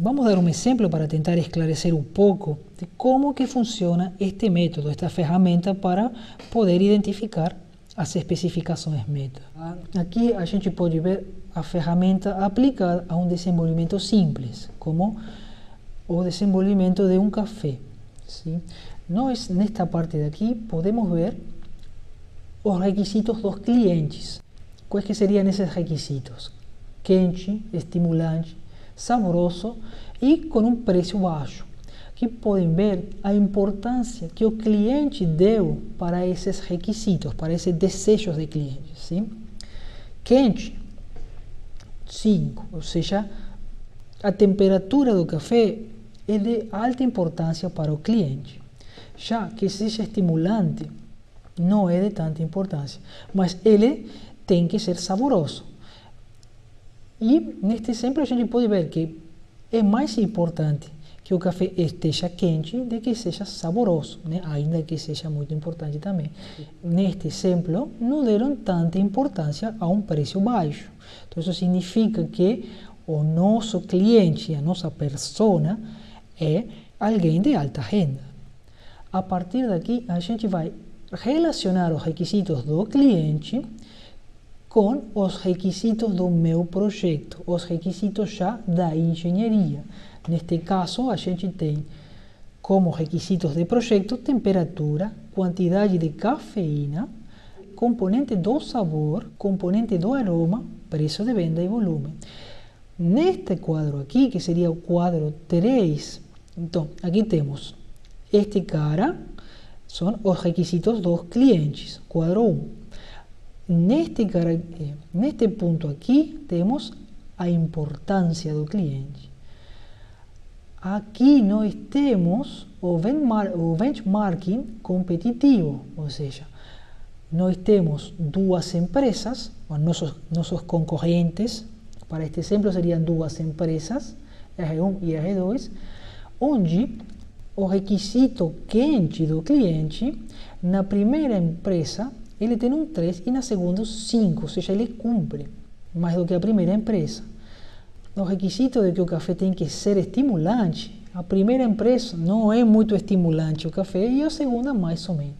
Vamos a dar un ejemplo para intentar esclarecer un poco de cómo que funciona este método, esta ferramenta para poder identificar as especificações meta. Aqui a gente pode ver a ferramenta aplicada a um desenvolvimento simples, como o desenvolvimento de um café. Sim? Nós, nesta parte daqui, podemos ver os requisitos dos clientes. Quais que seriam esses requisitos? Quente, estimulante, saboroso e com um preço baixo. Aqui podem ver a importância que o cliente deu para esses requisitos, para esses desejos de clientes. Sim? Quente, 5, ou seja, a temperatura do café é de alta importância para o cliente. Já que seja estimulante, não é de tanta importância, mas ele tem que ser saboroso. E neste exemplo a gente pode ver que é mais importante que o café esteja quente do que seja saboroso, né? Ainda que seja muito importante também. Neste exemplo, não deram tanta importância a um preço baixo. Então isso significa que o nosso cliente, a nossa persona, é alguém de alta renda. A partir daqui, a gente vai relacionar os requisitos do cliente com os requisitos do meu projeto, os requisitos já da engenharia. Neste caso, a gente tem como requisitos de projeto temperatura, quantidade de cafeína, componente do sabor, componente do aroma, preço de venda e volume. Neste quadro aqui, que seria o quadro 3, então, aqui temos este cara, são os requisitos dos clientes, quadro 1. Neste ponto aqui, temos a importância do cliente. Aqui nós temos o benchmarking competitivo, ou seja, nós temos duas empresas, nossos concorrentes, para este exemplo seriam duas empresas, R1 e R2, onde o requisito quente do cliente, na primeira empresa, ele tem um 3 e na segunda 5, ou seja, ele cumpre mais do que a primeira empresa. O requisito de que o café tem que ser estimulante, a primeira empresa não é muito estimulante o café e a segunda mais ou menos.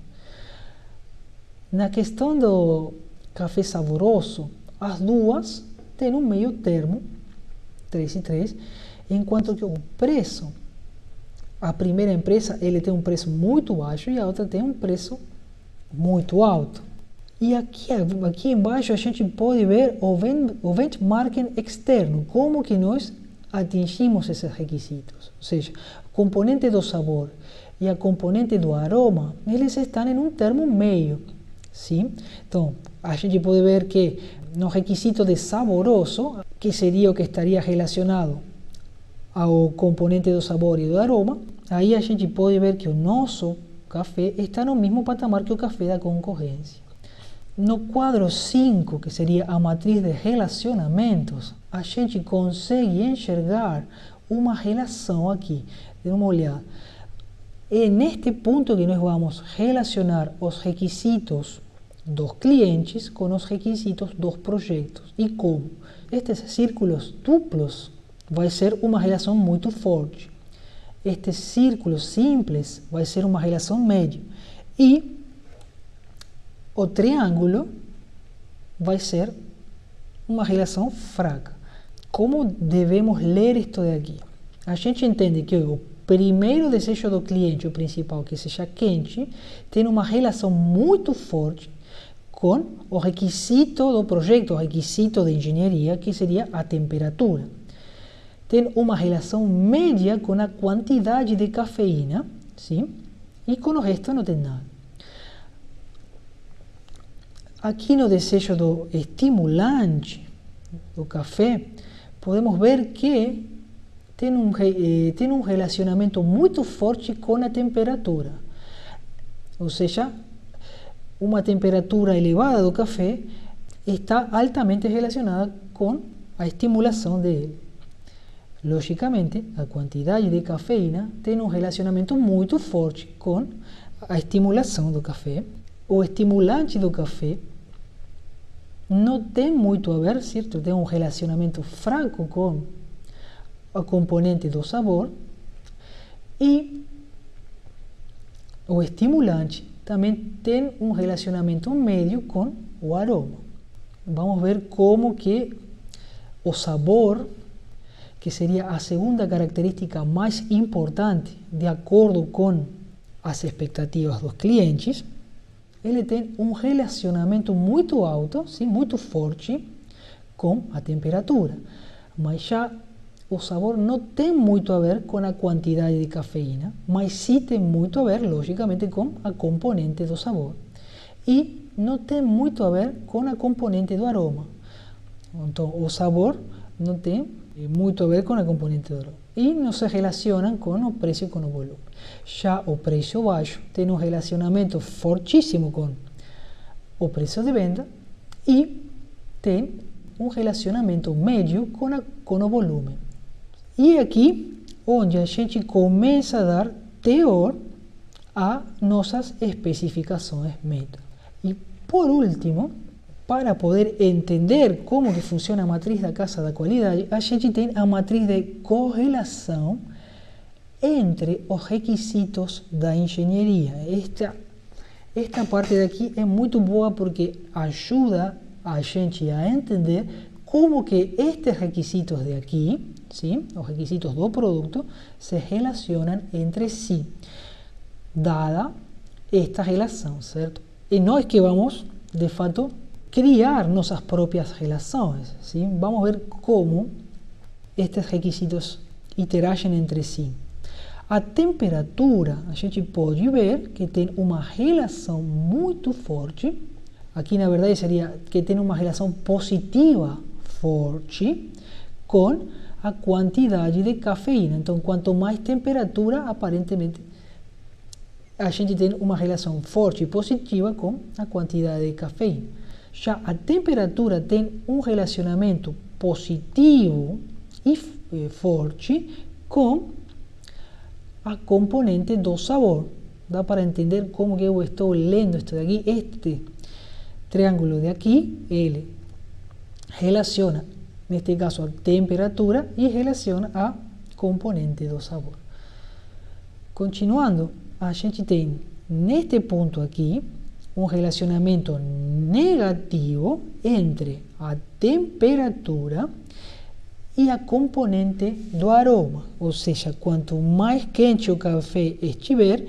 Na questão do café saboroso, as duas têm um meio termo, 3 e 3, enquanto que o preço, a primeira empresa ele tem um preço muito baixo e a outra tem um preço muito alto. E aqui embaixo a gente pode ver o benchmarking externo, como que nós atingimos esses requisitos. Ou seja, o componente do sabor e a componente do aroma, eles estão em um termo meio. Sim? Então, a gente pode ver que no requisito de saboroso, que seria o que estaria relacionado ao componente do sabor e do aroma, aí a gente pode ver que o nosso café está no mesmo patamar que o café da concorrência. No quadro 5, que seria a matriz de relacionamentos, a gente consegue enxergar uma relação aqui. Dê uma olhada. É neste ponto que nós vamos relacionar os requisitos dos clientes com os requisitos dos projetos. E como? Estes círculos duplos vai ser uma relação muito forte. Este círculo simples vai ser uma relação média. E o triângulo vai ser uma relação fraca. Como devemos ler isto daqui? A gente entende que o primeiro desejo do cliente, o principal, que seja quente, tem uma relação muito forte com o requisito do projeto, o requisito de engenharia, que seria a temperatura. Tem uma relação média com a quantidade de cafeína, sim? E com o resto não tem nada. Aqui no desejo do estimulante do café, podemos ver que tem um relacionamento muito forte com a temperatura. Ou seja, uma temperatura elevada do café está altamente relacionada com a estimulação dele. Logicamente, a quantidade de cafeína tem um relacionamento muito forte com a estimulação do café. O estimulante do café não tem muito a ver, certo? Tem um relacionamento fraco com a componente do sabor, e o estimulante também tem um relacionamento médio com o aroma. Vamos ver como que o sabor, que seria a segunda característica mais importante de acordo com as expectativas dos clientes, ele tem um relacionamento muito alto, sim, muito forte com a temperatura. Mas já o sabor não tem muito a ver com a quantidade de cafeína, mas sim tem muito a ver, logicamente, com a componente do sabor. E não tem muito a ver com a componente do aroma. Então, o sabor não tem muito a ver com a componente do aroma. E não se relacionam com o preço e com o volume. Já o preço baixo tem um relacionamento fortíssimo com o preço de venda e tem um relacionamento médio com o volume. E aqui onde a gente começa a dar teor a nossas especificações meta. E por último, para poder entender como que funciona a matriz da Casa da Qualidade, a gente tem a matriz de correlação entre os requisitos da engenharia. Esta parte daqui é muito boa porque ajuda a gente a entender como que estes requisitos de aqui, sim, os requisitos do produto, se relacionam entre si, dada esta relação, certo? E nós que vamos, de fato, criar nossas próprias relações, sim? Vamos ver como estes requisitos interagem entre si. A temperatura, a gente pode ver que tem uma relação muito forte. Aqui, na verdade, seria que tem uma relação positiva forte com a quantidade de cafeína. Então, quanto mais temperatura, aparentemente, a gente tem uma relação forte e positiva com a quantidade de cafeína. Já a temperatura tem um relacionamento positivo e forte com a componente do sabor. Dá para entender como que eu estou lendo isto daqui? Este triângulo de aqui, ele relaciona, neste caso, a temperatura e relaciona a componente do sabor. Continuando, a gente tem neste ponto aqui um relacionamento negativo entre a temperatura e a componente do aroma, ou seja, quanto mais quente o café estiver,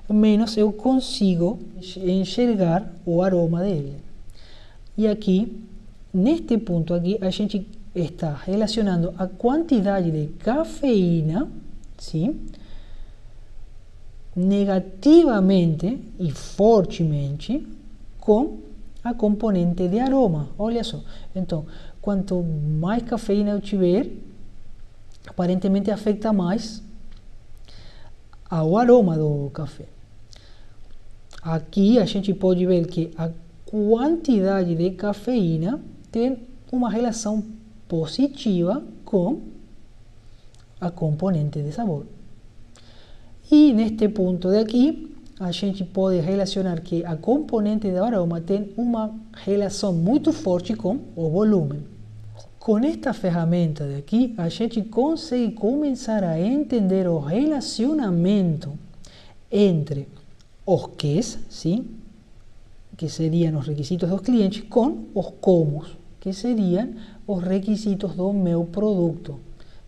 menos eu consigo enxergar o aroma dele. E aqui, neste ponto aqui, a gente está relacionando a quantidade de cafeína, sim, negativamente e fortemente com a componente de aroma. Olha só, então, quanto mais cafeína eu tiver, aparentemente afeta mais ao aroma do café. Aqui a gente pode ver que a quantidade de cafeína tem uma relação positiva com a componente de sabor. E neste ponto de aqui, a gente pode relacionar que a componente do aroma tem uma relação muito forte com o volume. Com esta ferramenta de aqui, a gente consegue começar a entender o relacionamento entre os quês, sim, que seriam os requisitos dos clientes, com os comos, que seriam os requisitos do meu produto,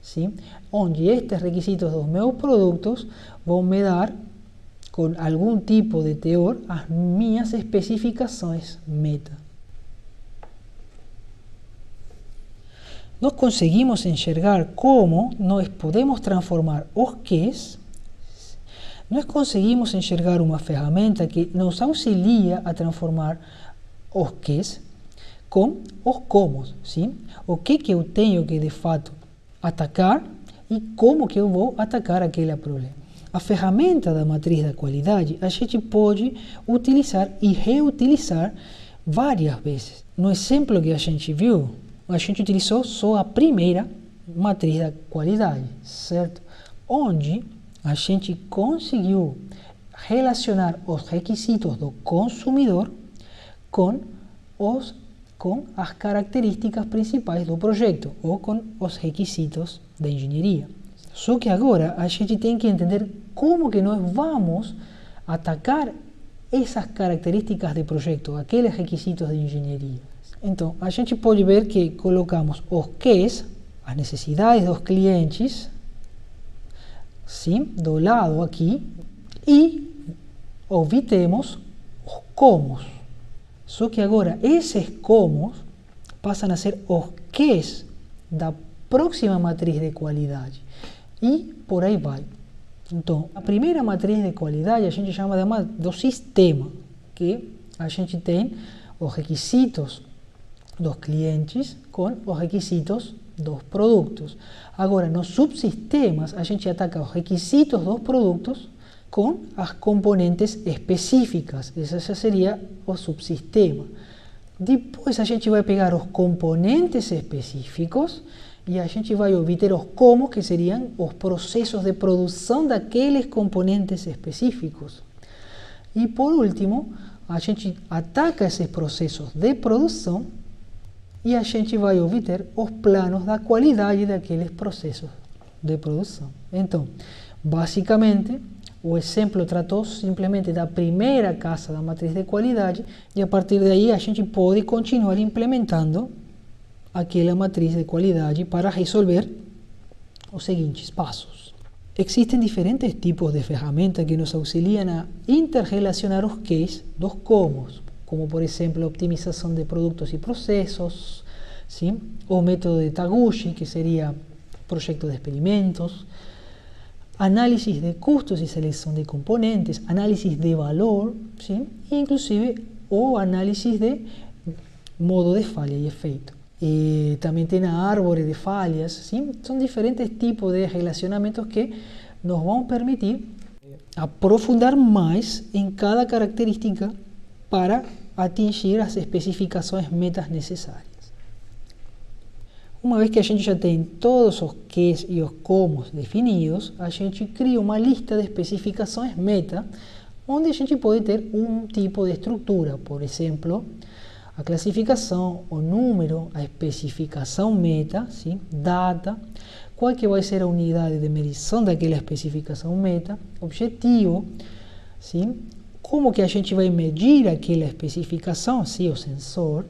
sim? Onde estes requisitos dos meus produtos vão me dar, com algum tipo de teor, as minhas especificações meta. Nós conseguimos enxergar como nós podemos transformar os quês. Nós conseguimos enxergar uma ferramenta que nos auxilia a transformar os quês com os comos, sim? O que eu tenho que, de fato, atacar e como que eu vou atacar aquele problema. A ferramenta da matriz da qualidade a gente pode utilizar e reutilizar várias vezes. No exemplo que a gente viu, a gente utilizou só a primeira matriz da qualidade, certo? Onde a gente conseguiu relacionar os requisitos do consumidor com os com as características principais do projeto ou com os requisitos da engenharia. Só que agora a gente tem que entender como que nós vamos atacar essas características de projeto, aqueles requisitos de engenharia. Então, a gente pode ver que colocamos os quês, as necessidades dos clientes, sim, do lado aqui, e obtemos os comos. Só que agora esses comos passam a ser os quês da próxima matriz de qualidade. E por aí vai. Então, a primeira matriz de qualidade a gente chama do sistema, que a gente tem os requisitos dos clientes com os requisitos dos produtos. Agora, nos subsistemas, a gente ataca os requisitos dos produtos com as componentes específicas. Esse já seria o subsistema. Depois a gente vai pegar os componentes específicos e a gente vai obter os como, que seriam os processos de produção daqueles componentes específicos. E por último, a gente ataca esses processos de produção e a gente vai obter os planos da qualidade daqueles processos de produção. Então, basicamente, o exemplo tratou simplesmente da primeira casa da matriz de qualidade e a partir daí a gente pode continuar implementando aquela matriz de qualidade para resolver os seguintes passos. Existem diferentes tipos de ferramentas que nos auxiliam a interrelacionar os quês dos comos, como por exemplo a optimização de produtos e processos, sim? O método de Taguchi, que seria projeto de experimentos, análisis de custos e seleção de componentes, análisis de valor, sim? E inclusive o análisis de modo de falha e efeito. E também tem a árvore de falhas, sim? São diferentes tipos de relacionamentos que nos vão permitir aprofundar mais em cada característica para atingir as especificações metas necessárias. Uma vez que a gente já tem todos os quês e os comos definidos, a gente cria uma lista de especificações meta, onde a gente pode ter um tipo de estrutura, por exemplo, a classificação, o número, a especificação meta, sim? Data, qual que vai ser a unidade de medição daquela especificação meta, objetivo, sim? Como que a gente vai medir aquela especificação, sim? O sensor,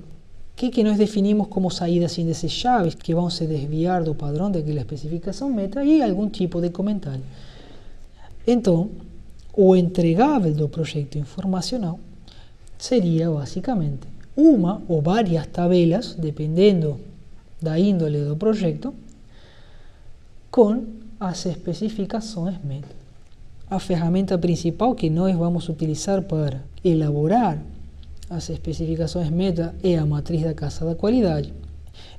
que nós definimos como saídas indesejáveis, que vão se desviar do padrão daquela especificação meta e algum tipo de comentário. Então, o entregável do projeto informacional seria basicamente uma ou várias tabelas, dependendo da índole do projeto, com as especificações meta. A ferramenta principal que nós vamos utilizar para elaborar as especificações meta é a matriz da casa da qualidade.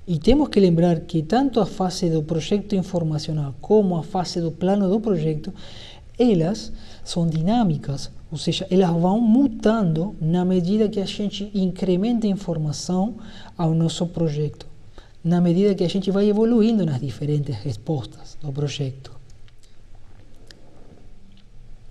E temos que lembrar que tanto a fase do projeto informacional como a fase do plano do projeto, elas são dinâmicas, ou seja, elas vão mudando na medida que a gente incrementa a informação ao nosso projeto, na medida que a gente vai evoluindo nas diferentes respostas do projeto.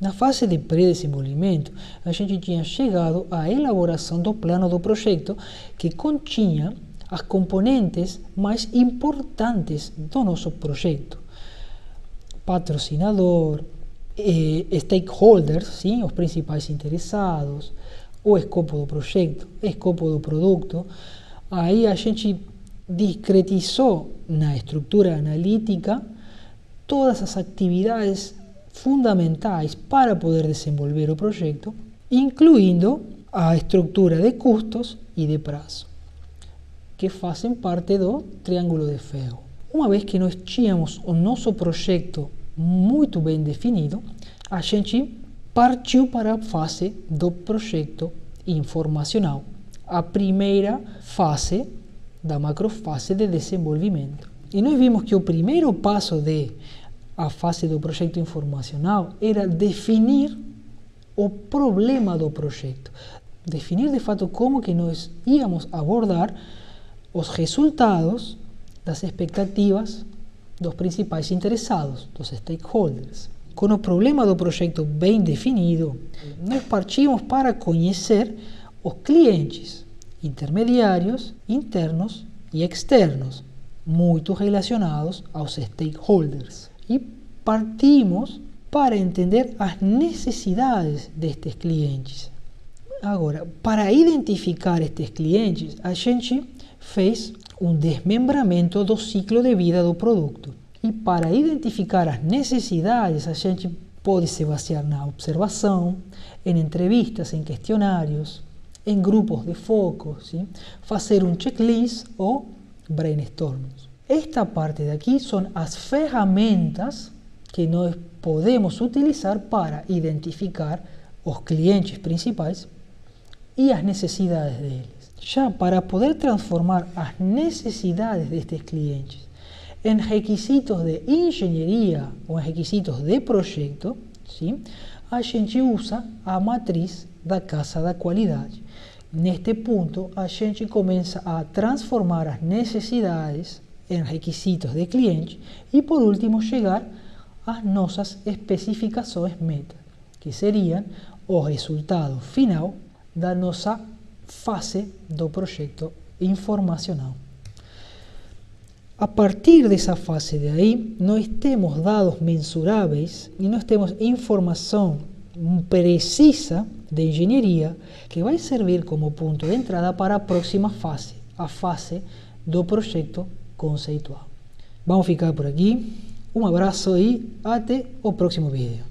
Na fase de pré-desenvolvimento, a gente tinha chegado à elaboração do plano do projeto, que continha as componentes mais importantes do nosso projeto. Patrocinador, stakeholders, sim, os principais interessados, o escopo do projeto, escopo do produto. Aí a gente discretizou na estrutura analítica todas as atividades fundamentais para poder desenvolver o projeto, incluindo a estrutura de custos e de prazo, que fazem parte do triângulo de ferro. Uma vez que nós tínhamos o nosso projeto muito bem definido, a gente partiu para a fase do projeto informacional, a primeira fase da macrofase de desenvolvimento. E nós vimos que o primeiro passo a fase do projeto informacional era definir o problema do projeto, definir de fato como que nós íamos abordar os resultados das expectativas dos principais interessados, dos stakeholders. Com o problema do projeto bem definido, nós partimos para conhecer os clientes intermediários, internos e externos, muito relacionados aos stakeholders. E partimos para entender as necessidades destes clientes. Agora, para identificar estes clientes, a gente fez um desmembramento do ciclo de vida do produto. E para identificar as necessidades, a gente pode se basear na observação, em entrevistas, em questionários, em grupos de foco, ¿sí? Fazer um checklist ou brainstorming. Esta parte de aqui são as ferramentas que nós podemos utilizar para identificar os clientes principais e as necessidades deles. Já para poder transformar as necessidades destes clientes em requisitos de engenharia ou em requisitos de projeto, ¿sí? A gente usa a matriz da Casa da Qualidade. Neste ponto, a gente começa a transformar as necessidades em requisitos de cliente e, por último, chegar às nossas especificações meta, que seriam o resultado final da nossa fase do projeto informacional. A partir dessa fase de aí, nós temos dados mensuráveis e nós temos informação precisa de engenharia que vai servir como ponto de entrada para a próxima fase, a fase do projeto conceitual. Vamos ficar por aqui. Um abraço e até o próximo vídeo.